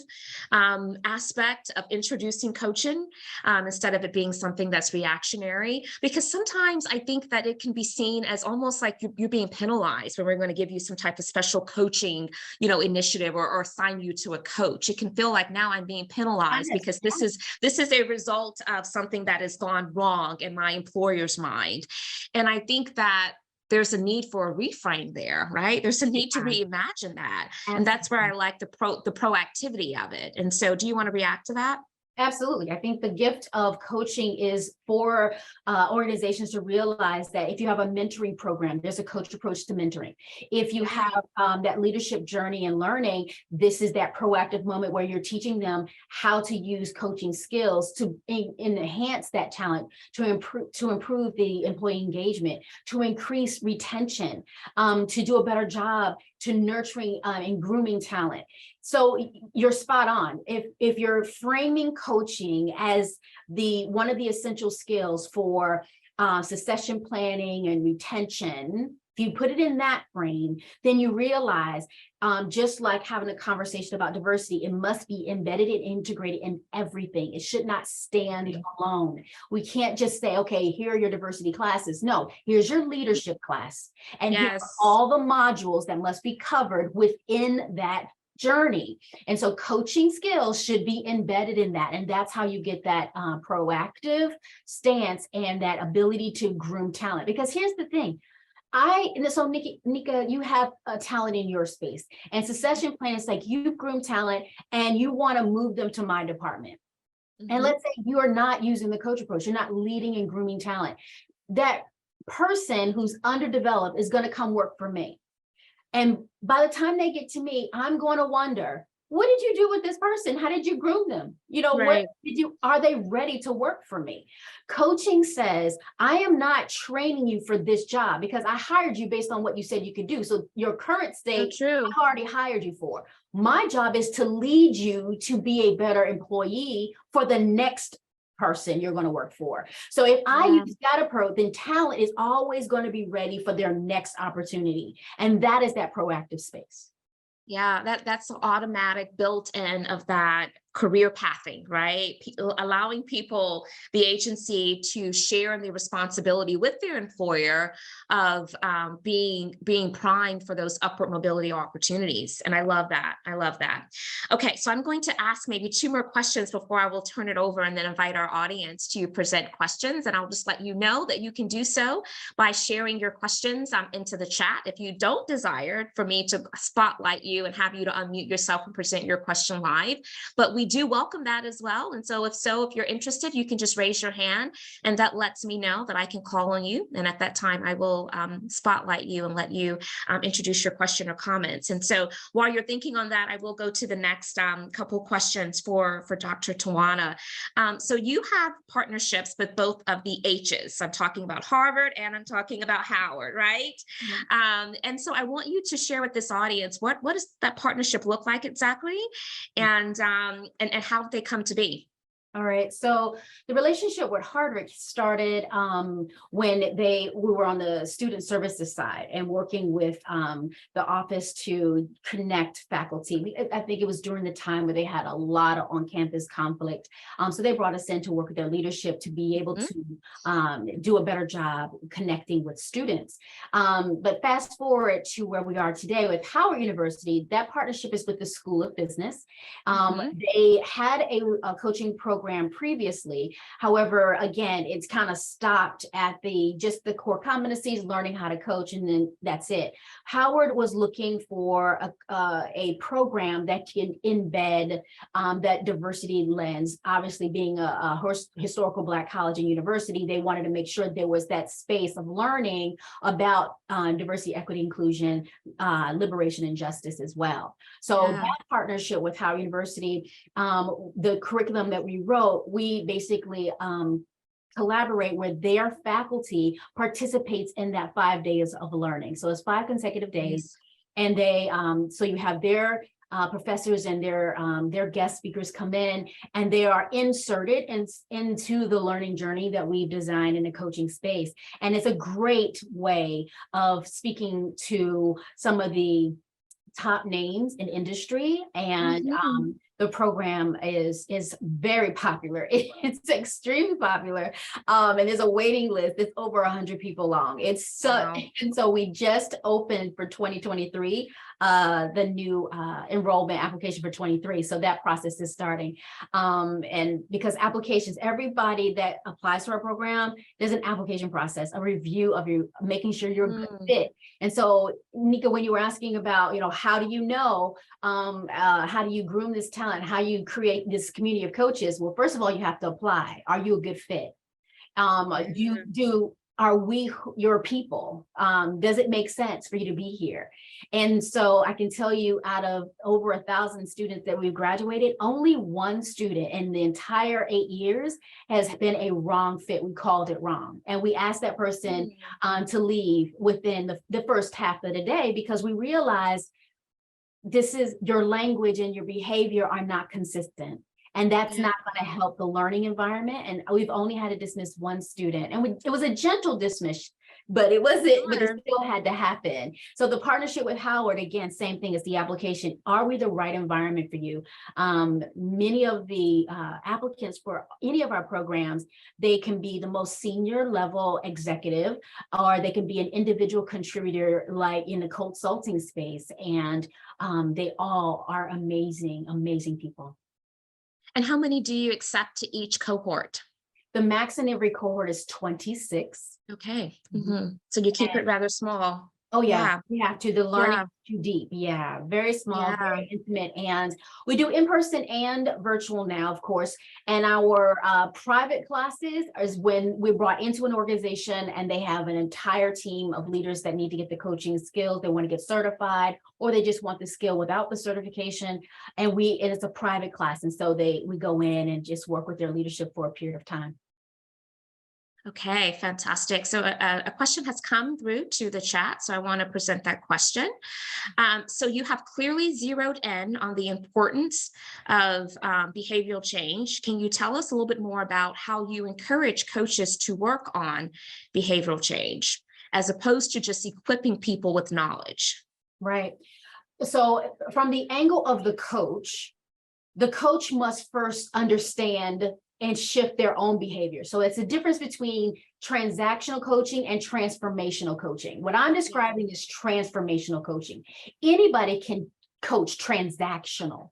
aspect of introducing coaching instead of it being something that's reactionary? Because sometimes I think that it can be seen as almost like you're being penalized when we're going to give you some type of special coaching, initiative or assign you to a coach. It can feel like now I'm being penalized because this is a result of something that has gone wrong in my employer's mind. And I think that there's a need for a reframe there, right? There's a need to reimagine that. And that's where I like the proactivity of it. And so do you want to react to that? Absolutely. I think the gift of coaching is for organizations to realize that if you have a mentoring program, there's a coach approach to mentoring. If you have that leadership journey and learning, this is that proactive moment where you're teaching them how to use coaching skills to enhance that talent, to improve the employee engagement, to increase retention, to do a better job to nurturing and grooming talent. So you're spot on. If you're framing coaching as one of the essential skills for succession planning and retention, if you put it in that frame, then you realize, just like having a conversation about diversity, it must be embedded and integrated in everything. It should not stand alone. We can't just say, okay, here are your diversity classes. No, here's your leadership class. And here are all the modules that must be covered within that journey. And so coaching skills should be embedded in that. And that's how you get that proactive stance and that ability to groom talent. Because here's the thing. So Nika, you have a talent in your space, and succession plan is like you groom talent and you want to move them to my department. And let's say you are not using the coach approach, you're not leading and grooming talent. That person who's underdeveloped is going to come work for me. And by the time they get to me, I'm going to wonder, what did you do with this person? How did you groom them? Are they ready to work for me? Coaching says, I am not training you for this job because I hired you based on what you said you could do. So your current state, I've already hired you for. My job is to lead you to be a better employee for the next person you're going to work for. So if I use that approach, then talent is always going to be ready for their next opportunity. And that is that proactive space. Yeah, that's automatic built in of that career pathing, right? Allowing people the agency to share in the responsibility with their employer of being primed for those upward mobility opportunities. And I love that. I love that. Okay, so I'm going to ask maybe 2 more questions before I will turn it over and then invite our audience to present questions. And I'll just let you know that you can do so by sharing your questions into the chat. If you don't desire for me to spotlight you and have you to unmute yourself and present your question live, but we do welcome that as well. And so if you're interested, you can just raise your hand and that lets me know that I can call on you. And at that time, I will spotlight you and let you introduce your question or comments. And so while you're thinking on that, I will go to the next couple questions for Dr. Towanna. So you have partnerships with both of the H's. I'm talking about Harvard and I'm talking about Howard, right? And so I want you to share with this audience, what does that partnership look like exactly? And how did they come to be? All right. So the relationship with Harvard started when we were on the student services side and working with the office to connect faculty. I think it was during the time where they had a lot of on-campus conflict. So they brought us in to work with their leadership to be able to do a better job connecting with students. But fast forward to where we are today with Howard University, that partnership is with the School of Business. They had a coaching program previously. However, again, it's kind of stopped at just the core competencies, learning how to coach, and then that's it. Howard was looking for a program that can embed that diversity lens. Obviously, being a historical Black college and university, they wanted to make sure there was that space of learning about diversity, equity, inclusion, liberation, and justice as well. So that partnership with Howard University, the curriculum that we wrote, we basically collaborate where their faculty participates in that 5 days of learning. So it's 5 consecutive days. And they, so you have their professors and their guest speakers come in, and they are inserted into the learning journey that we've designed in the coaching space. And it's a great way of speaking to some of the top names in industry, and the program is very popular. It's extremely popular, and there's a waiting list. It's over 100 people long. And so we just opened for 2023 the new enrollment application for 23. So that process is starting. And because applications, everybody that applies to our program, there's an application process, a review of you, making sure you're a good fit. And so, Nika, when you were asking about, how do you know, how do you groom this talent, how you create this community of coaches? Well, first of all, you have to apply. Are you a good fit? Are we your people? Does it make sense for you to be here? And so I can tell you, out of over 1,000 students that we've graduated, only one student in the entire 8 years has been a wrong fit. We called it wrong. And we asked that person to leave within the first half of the day, because we realized this is your language and your behavior are not consistent. And that's not going to help the learning environment. And we've only had to dismiss one student. And it was a gentle dismiss, but it wasn't, but it still had to happen. So the partnership with Howard, again, same thing as the application. Are we the right environment for you? Many of the applicants for any of our programs, they can be the most senior level executive, or they can be an individual contributor, like in the consulting space. And they all are amazing, amazing people. And how many do you accept to each cohort? The max in every cohort is 26. Okay. So you keep it rather small. Oh yeah, we have to. The learning is too deep. Yeah, very small, very intimate. And we do in-person and virtual now, of course. And our private classes is when we're brought into an organization and they have an entire team of leaders that need to get the coaching skills. They want to get certified, or they just want the skill without the certification. And it's a private class. And so we go in and just work with their leadership for a period of time. Okay, fantastic. So a question has come through to the chat, so I want to present that question. So you have clearly zeroed in on the importance of behavioral change. Can you tell us a little bit more about how you encourage coaches to work on behavioral change, as opposed to just equipping people with knowledge? Right. So from the angle of the coach must first understand and shift their own behavior. So it's a difference between transactional coaching and transformational coaching. What I'm describing is transformational coaching. Anybody can coach transactional.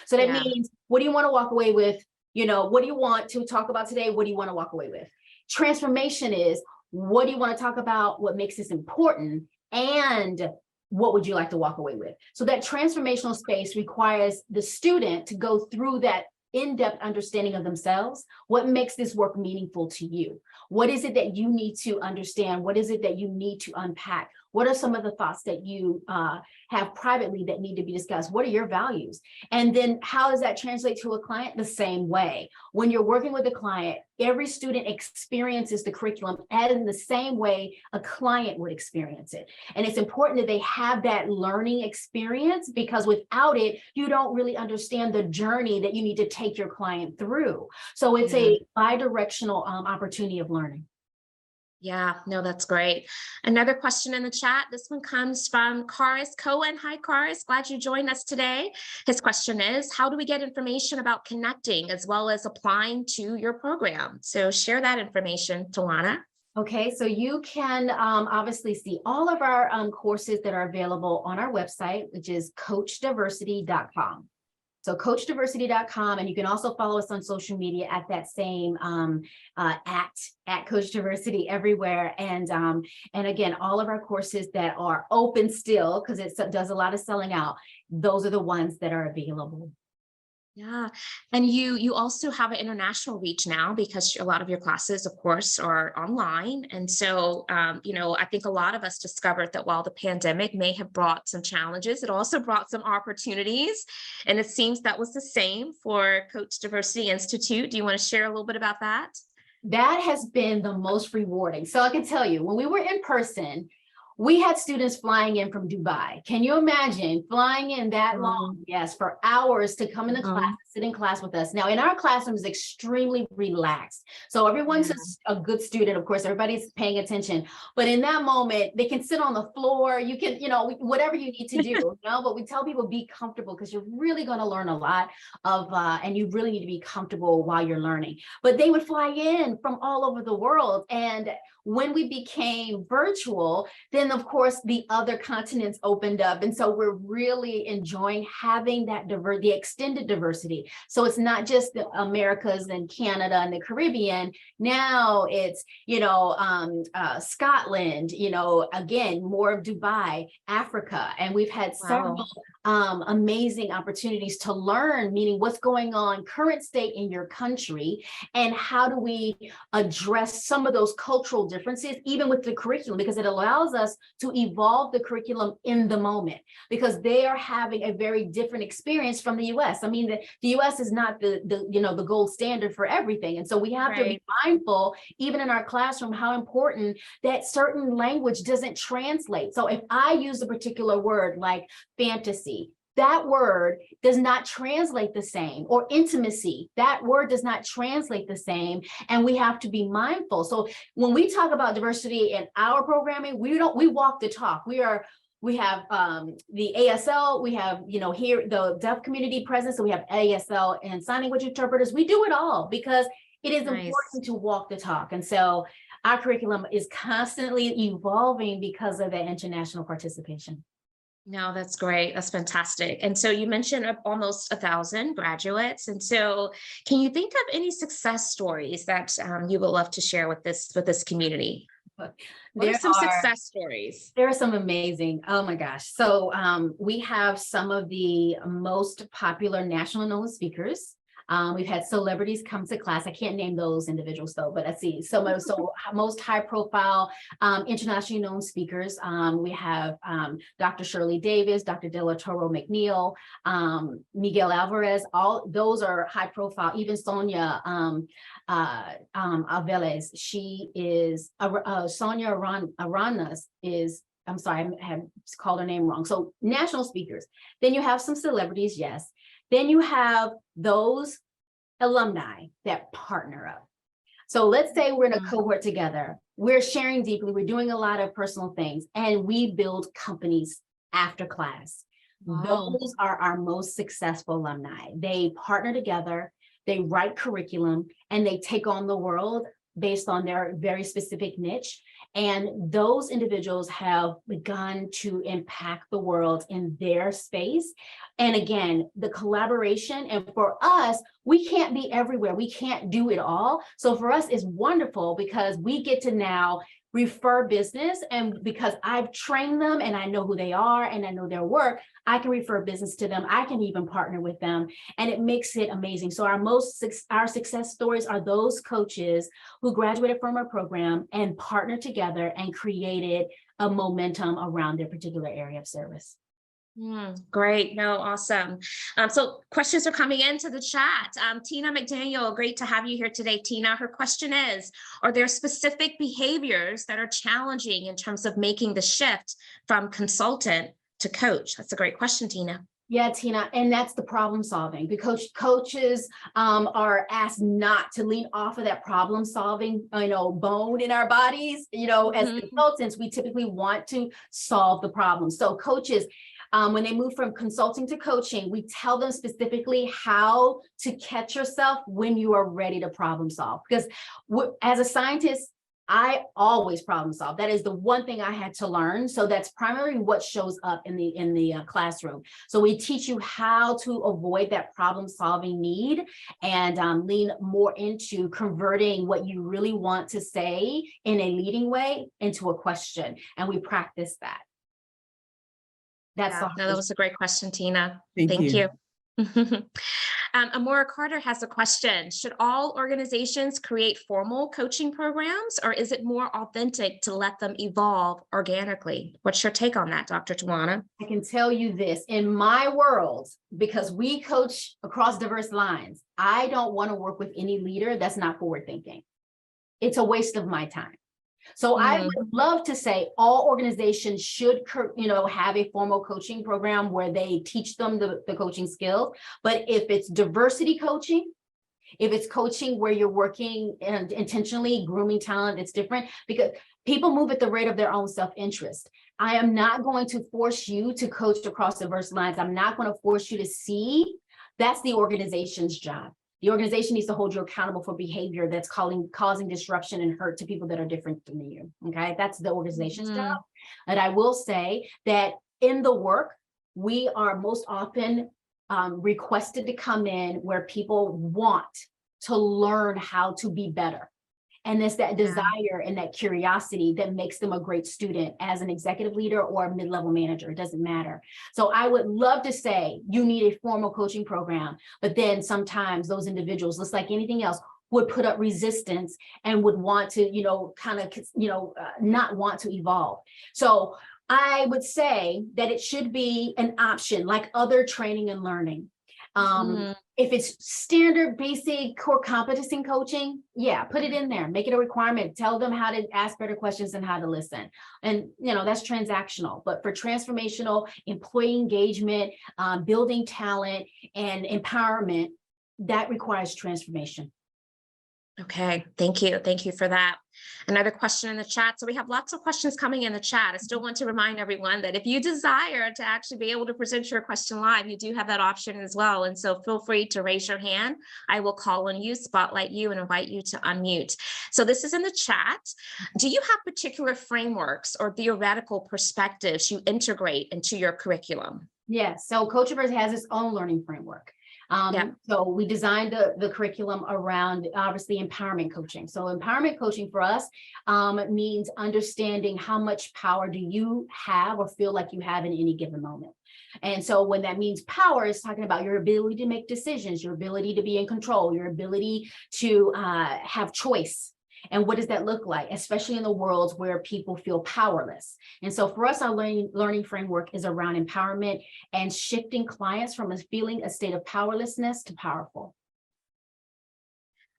So that means, what do you want to walk away with? What do you want to talk about today? What do you want to walk away with? Transformation is, what do you want to talk about? What makes this important? And what would you like to walk away with? So that transformational space requires the student to go through that in-depth understanding of themselves. What makes this work meaningful to you? What is it that you need to understand? What is it that you need to unpack? What are some of the thoughts that you have privately that need to be discussed? What are your values? And then how does that translate to a client? The same way. When you're working with a client, every student experiences the curriculum in the same way a client would experience it. And it's important that they have that learning experience, because without it, you don't really understand the journey that you need to take your client through. So it's a bi-directional opportunity of learning. Yeah, no, that's great. Another question in the chat. This one comes from Karis Cohen. Hi, Karis. Glad you joined us today. His question is, how do we get information about connecting as well as applying to your program? So share that information, Towanna. Okay, so you can obviously see all of our courses that are available on our website, which is coachdiversity.com. So coachdiversity.com, and you can also follow us on social media at that same at Coach Diversity everywhere. And again, all of our courses that are open still, because it does a lot of selling out, those are the ones that are available. Yeah. And you also have an international reach now, because a lot of your classes, of course, are online. And so, I think a lot of us discovered that while the pandemic may have brought some challenges, it also brought some opportunities. And it seems that was the same for Coach Diversity Institute. Do you want to share a little bit about that? That has been the most rewarding. So I can tell you, when we were in person, we had students flying in from Dubai. Can you imagine flying in that long? Yes, for hours to come into class, sit in class with us. Now, in our classroom is extremely relaxed. So everyone's a good student. Of course, everybody's paying attention. But in that moment, they can sit on the floor. You can, whatever you need to do, but we tell people be comfortable, because you're really going to learn a lot and you really need to be comfortable while you're learning. But they would fly in from all over the world. And when we became virtual, then of course the other continents opened up. And so we're really enjoying having that the extended diversity. So it's not just the Americas and Canada and the Caribbean. Now it's, Scotland, again, more of Dubai, Africa. And we've had several amazing opportunities to learn, meaning what's going on, current state in your country, and how do we address some of those cultural differences, even with the curriculum, because it allows us to evolve the curriculum in the moment, because they are having a very different experience from the US. I mean, the US is not the gold standard for everything. And so we have to be mindful, even in our classroom, how important that certain language doesn't translate. So if I use a particular word like fantasy, that word does not translate the same, or intimacy, that word does not translate the same. And we have to be mindful. So when we talk about diversity in our programming, we walk the talk. We have the ASL, we have, here the deaf community present. So we have ASL and sign language interpreters. We do it all because it is important to walk the talk. And so our curriculum is constantly evolving because of that international participation. No, that's great. That's fantastic. And so you mentioned almost 1,000 graduates. And so can you think of any success stories that you would love to share with this community? What are some success stories? There are some amazing, oh my gosh. So we have some of the most popular national known speakers. We've had celebrities come to class. I can't name those individuals though, but I see some of most high profile internationally known speakers. We have Dr. Shirley Davis, Dr. De La Toro McNeil, Miguel Alvarez. All those are high profile. Even Sonia Alvarez, she is Sonia Aranas is. I'm sorry, I have called her name wrong. So national speakers. Then you have some celebrities, yes. Then you have those alumni that partner up. So let's say we're in a cohort together. We're sharing deeply. We're doing a lot of personal things, and we build companies after class. Wow. Those are our most successful alumni. They partner together, they write curriculum, and they take on the world based on their very specific niche. And those individuals have begun to impact the world in their space. And again, the collaboration, and for us, we can't be everywhere. We can't do it all. So for us, it's wonderful because we get to now refer business, and because I've trained them and I know who they are and I know their work, I can refer business to them. I can even partner with them, and it makes it amazing. So our success stories are those coaches who graduated from our program and partnered together and created a momentum around their particular area of service. Great. No, awesome. So questions are coming into the chat. Tina McDaniel, great to have you here today, Tina. Her question is, are there specific behaviors that are challenging in terms of making the shift from consultant to coach? That's a great question, Tina. Yeah, Tina, and that's the problem solving, because coaches are asked not to lean off of that problem solving, bone in our bodies. As consultants, we typically want to solve the problem. So coaches, when they move from consulting to coaching, we tell them specifically how to catch yourself when you are ready to problem solve. Because as a scientist, I always problem solve. That is the one thing I had to learn. So that's primarily what shows up in the classroom. So we teach you how to avoid that problem solving need and lean more into converting what you really want to say in a leading way into a question. And we practice that. That was a great question, Tina. Thank you. Amora Carter has a question. Should all organizations create formal coaching programs, or is it more authentic to let them evolve organically? What's your take on that, Dr. Towanna? I can tell you this, in my world, because we coach across diverse lines, I don't want to work with any leader that's not forward thinking. It's a waste of my time. So I would love to say all organizations should, have a formal coaching program where they teach them the coaching skills. But if it's diversity coaching, if it's coaching where you're working and intentionally grooming talent, it's different, because people move at the rate of their own self-interest. I am not going to force you to coach across diverse lines. I'm not going to force you to see. That's the organization's job. The organization needs to hold you accountable for behavior that's causing disruption and hurt to people that are different than you. Okay, that's the organization's job. And I will say that in the work, we are most often requested to come in where people want to learn how to be better. And it's that desire and that curiosity that makes them a great student as an executive leader or a mid-level manager. It doesn't matter. So I would love to say you need a formal coaching program, but then sometimes those individuals, just like anything else, would put up resistance and would want to, not want to evolve. So I would say that it should be an option like other training and learning. If it's standard, basic, core competency coaching, put it in there, make it a requirement, tell them how to ask better questions and how to listen. And, that's transactional, but for transformational employee engagement, building talent and empowerment, that requires transformation. Okay, thank you. Thank you for that. Another question in the chat. So we have lots of questions coming in the chat. I still want to remind everyone that if you desire to actually be able to present your question live, you do have that option as well. And so feel free to raise your hand. I will call on you, spotlight you, and invite you to unmute. So this is in the chat. Do you have particular frameworks or theoretical perspectives you integrate into your curriculum? Yes. So Coachiverse has its own learning framework. So we designed the curriculum around obviously empowerment coaching. So empowerment coaching for us means understanding how much power do you have or feel like you have in any given moment. And so when that means power, is talking about your ability to make decisions, your ability to be in control, your ability to have choice. And what does that look like, especially in the worlds where people feel powerless? And so for us, our learning framework is around empowerment and shifting clients from a state of powerlessness to powerful.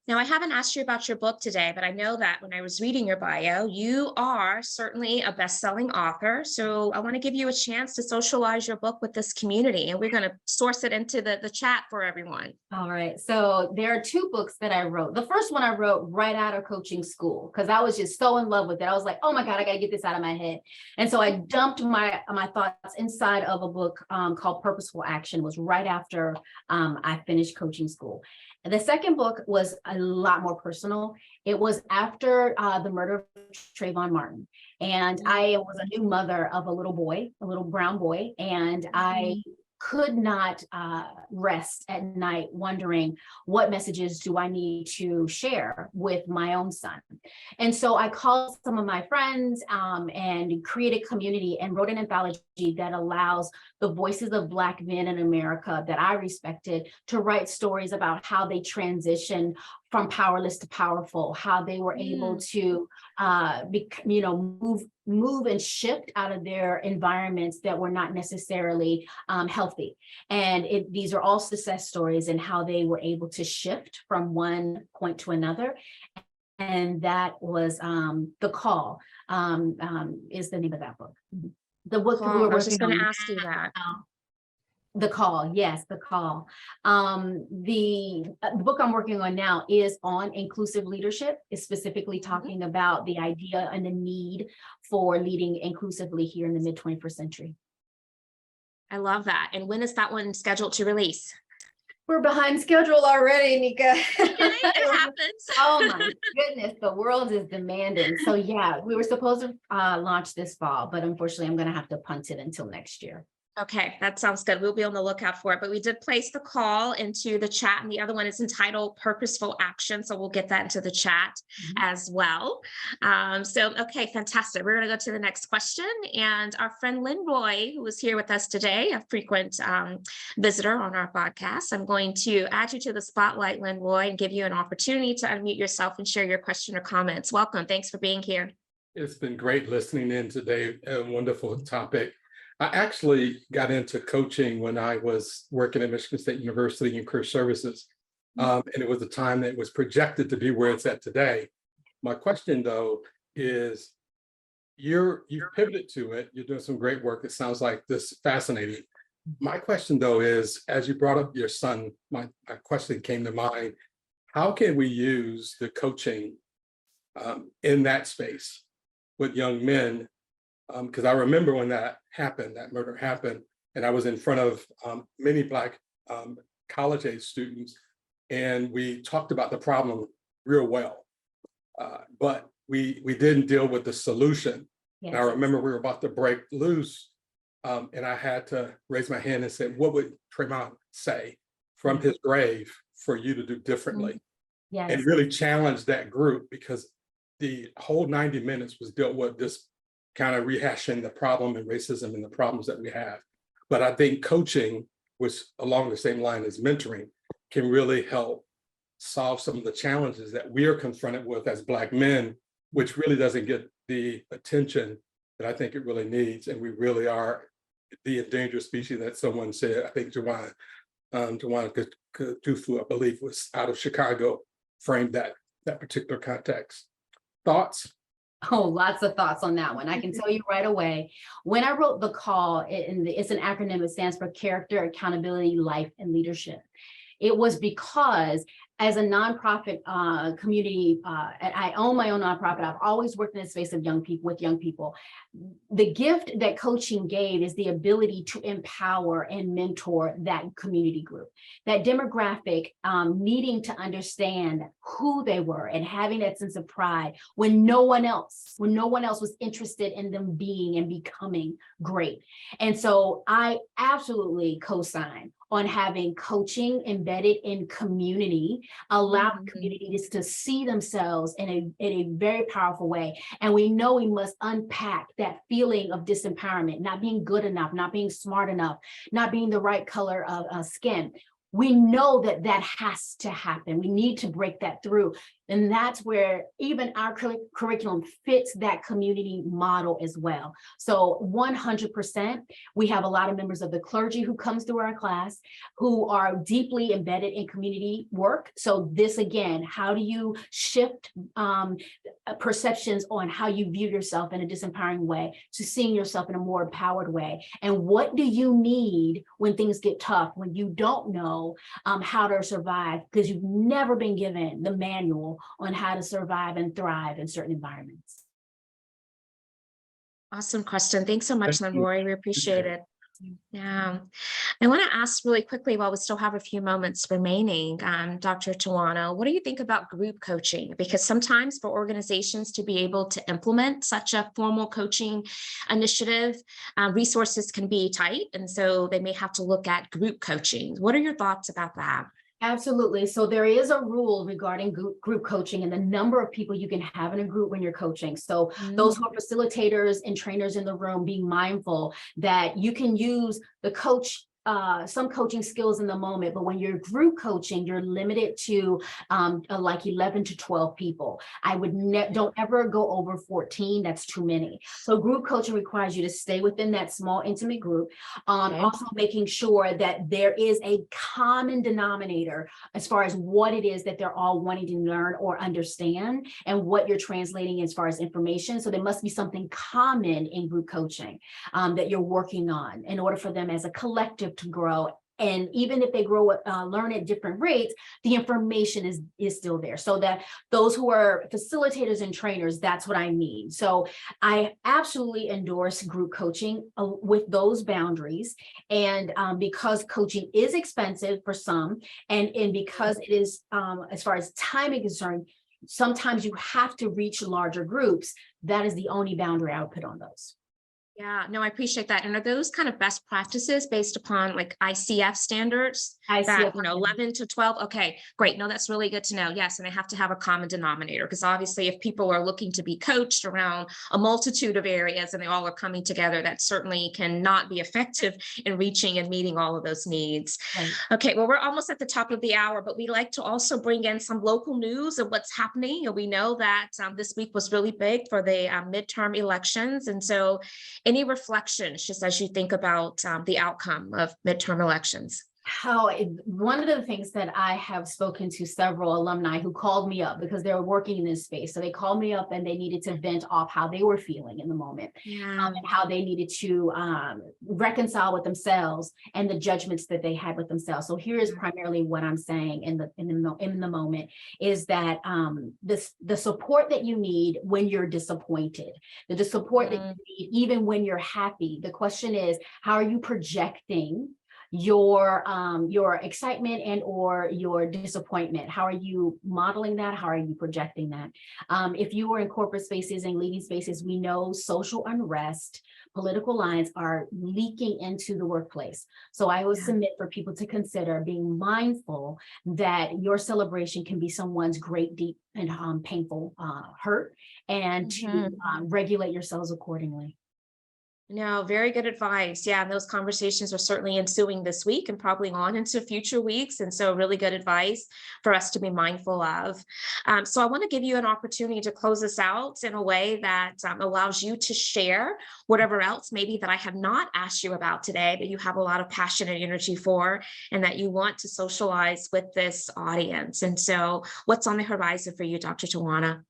Now, I haven't asked you about your book today, but I know that when I was reading your bio, you are certainly a best-selling author. So I want to give you a chance to socialize your book with this community, and we're going to source it into the chat for everyone. All right. So there are two books that I wrote. The first one I wrote right out of coaching school because I was just so in love with it. I was like, oh my God, I got to get this out of my head. And so I dumped my thoughts inside of a book called Purposeful Action. It was right after I finished coaching school. And the second book was a lot more personal. It was after the murder of Trayvon Martin. And I was a new mother of a little boy, a little brown boy. And I could not rest at night wondering what messages do I need to share with my own son. And so I called some of my friends and created a community and wrote an anthology that allows the voices of Black men in America that I respected to write stories about how they transitioned from powerless to powerful, how they were able to move and shift out of their environments that were not necessarily healthy. And these are all success stories and how they were able to shift from one point to another. And that was The Call is the name of that book. The book I was just going to ask you that. The Call, yes, The Call. The book I'm working on now is on inclusive leadership. It's specifically talking about the idea and the need for leading inclusively here in the mid-21st century. I love that. And when is that one scheduled to release? We're behind schedule already, Nika. It happens. Oh my goodness, the world is demanding. So yeah, we were supposed to launch this fall, but unfortunately I'm going to have to punt it until next year. Okay, that sounds good. We'll be on the lookout for it, but we did place The Call into the chat, and the other one is entitled Purposeful Action. So we'll get that into the chat as well. Okay, fantastic. We're going to go to the next question. And our friend Lynn Roy, who is here with us today, a frequent visitor on our podcast, I'm going to add you to the spotlight, Lynn Roy, and give you an opportunity to unmute yourself and share your question or comments. Welcome. Thanks for being here. It's been great listening in today. A wonderful topic. I actually got into coaching when I was working at Michigan State University in career services. And it was a time that was projected to be where it's at today. My question, though, is you've pivoted to it. You're doing some great work. It sounds like this is fascinating. My question, though, is as you brought up your son, my question came to mind. How can we use the coaching in that space with young men? Because I remember when that murder happened, and I was in front of many Black college-age students and we talked about the problem real well. But we didn't deal with the solution. Yes. And I remember we were about to break loose, and I had to raise my hand and say, what would Tremont say from his grave for you to do differently? Yes. And really challenge that group, because the whole 90 minutes was dealt with this kind of rehashing the problem and racism and the problems that we have. But I think coaching, which along the same line as mentoring, can really help solve some of the challenges that we are confronted with as Black men, which really doesn't get the attention that I think it really needs. And we really are the endangered species that someone said. I think Towanna Kutufu, I believe, was out of Chicago, framed that particular context. Thoughts? Oh, lots of thoughts on that one. I can tell you right away. When I wrote the call, it's an acronym, it stands for Character, Accountability, Life, and Leadership. It was because as a nonprofit community, and I own my own nonprofit, I've always worked in the space of young people, with young people. The gift that coaching gave is the ability to empower and mentor that community group, that demographic, needing to understand who they were and having that sense of pride when no one else was interested in them being and becoming great. And so I absolutely co-sign on having coaching embedded in community, allowing communities to see themselves in a very powerful way. And we know we must unpack that feeling of disempowerment, not being good enough, not being smart enough, not being the right color of skin. We know that has to happen. We need to break that through. And that's where even our curriculum fits that community model as well. So 100%, we have a lot of members of the clergy who comes through our class who are deeply embedded in community work. So this, again, how do you shift perceptions on how you view yourself in a disempowering way to seeing yourself in a more empowered way? And what do you need when things get tough, when you don't know how to survive, because you've never been given the manual on how to survive and thrive in certain environments. Awesome question. Thanks so much, Lori. We appreciate it. Yeah. I want to ask really quickly while we still have a few moments remaining, Dr. Towanna, what do you think about group coaching? Because sometimes for organizations to be able to implement such a formal coaching initiative, resources can be tight. And so they may have to look at group coaching. What are your thoughts about that? Absolutely. So there is a rule regarding group coaching and the number of people you can have in a group when you're coaching. So those who are facilitators and trainers in the room, being mindful that you can use the coach some coaching skills in the moment, but when you're group coaching, you're limited to like 11 to 12 people. I would don't ever go over 14. That's too many. So group coaching requires you to stay within that small, intimate group. Also making sure that there is a common denominator as far as what it is that they're all wanting to learn or understand and what you're translating as far as information. So there must be something common in group coaching that you're working on in order for them as a collective to grow. And even if they learn at different rates, the information is still there. So that those who are facilitators and trainers, that's what I mean. So I absolutely endorse group coaching with those boundaries. And because coaching is expensive for some, and because it is, as far as timing is concerned, sometimes you have to reach larger groups. That is the only boundary I would put on those. Yeah, no, I appreciate that. And are those kind of best practices based upon like ICF standards? That, 11 to 12. Okay, great. No, that's really good to know. Yes. And they have to have a common denominator, because obviously if people are looking to be coached around a multitude of areas and they all are coming together, that certainly cannot be effective in reaching and meeting all of those needs. Right. Okay, well, we're almost at the top of the hour, but we like to also bring in some local news of what's happening. And we know that this week was really big for the midterm elections. And so any reflections just as you think about the outcome of midterm elections? One of the things that I have spoken to several alumni who called me up because they were working in this space. So they called me up and they needed to vent off how they were feeling in the moment, and how they needed to reconcile with themselves and the judgments that they had with themselves. So here is primarily what I'm saying in the moment is that the support that you need when you're disappointed, the support that you need even when you're happy. The question is, how are you projecting your excitement and or your disappointment? How are you modeling that? How are you projecting that? If you are in corporate spaces and leading spaces, we know social unrest, political lines are leaking into the workplace. So I would submit for people to consider being mindful that your celebration can be someone's great, deep, and painful hurt, and to regulate yourselves accordingly. No, very good advice. Yeah, and those conversations are certainly ensuing this week and probably on into future weeks. And so really good advice for us to be mindful of. So I want to give you an opportunity to close us out in a way that allows you to share whatever else maybe that I have not asked you about today, but you have a lot of passion and energy for, and that you want to socialize with this audience. And so what's on the horizon for you, Dr. Towanna?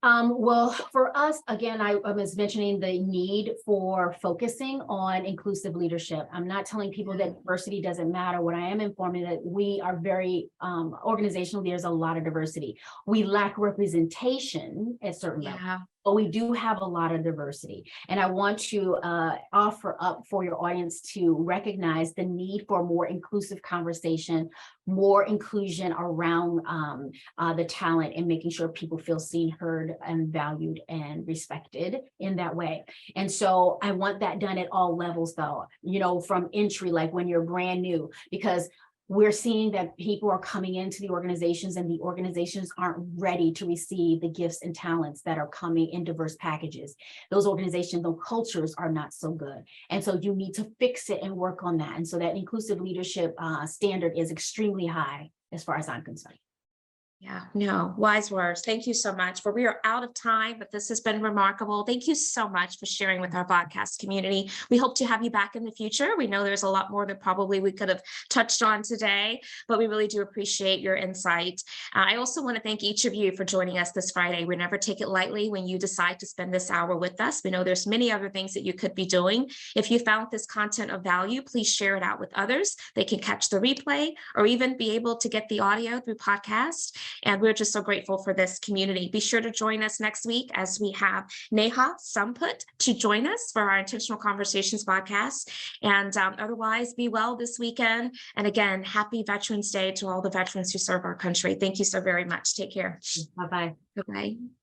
Well, for us, again, I was mentioning the need for focusing on inclusive leadership. I'm not telling people that diversity doesn't matter. What I am informing that we are very organizationally, there's a lot of diversity. We lack representation at certain levels, but we do have a lot of diversity. And I want to offer up for your audience to recognize the need for more inclusive conversation, more inclusion around the talent, and making sure people feel seen, heard, and valued and respected in that way. And so I want that done at all levels, though, from entry, like when you're brand new, because we're seeing that people are coming into the organizations and the organizations aren't ready to receive the gifts and talents that are coming in diverse packages. Those organizations, the cultures are not so good. And so you need to fix it and work on that. And so that inclusive leadership standard is extremely high as far as I'm concerned. Yeah, no, wise words. Thank you so much. We are out of time, but this has been remarkable. Thank you so much for sharing with our podcast community. We hope to have you back in the future. We know there's a lot more that probably we could have touched on today, but we really do appreciate your insight. I also want to thank each of you for joining us this Friday. We never take it lightly when you decide to spend this hour with us. We know there's many other things that you could be doing. If you found this content of value, please share it out with others. They can catch the replay or even be able to get the audio through podcast. And we're just so grateful for this community. Be sure to join us next week as we have Neha Samput to join us for our Intentional Conversations podcast. And otherwise, be well this weekend. And again, happy Veterans Day to all the veterans who serve our country. Thank you so very much. Take care. Bye-bye. Bye-bye.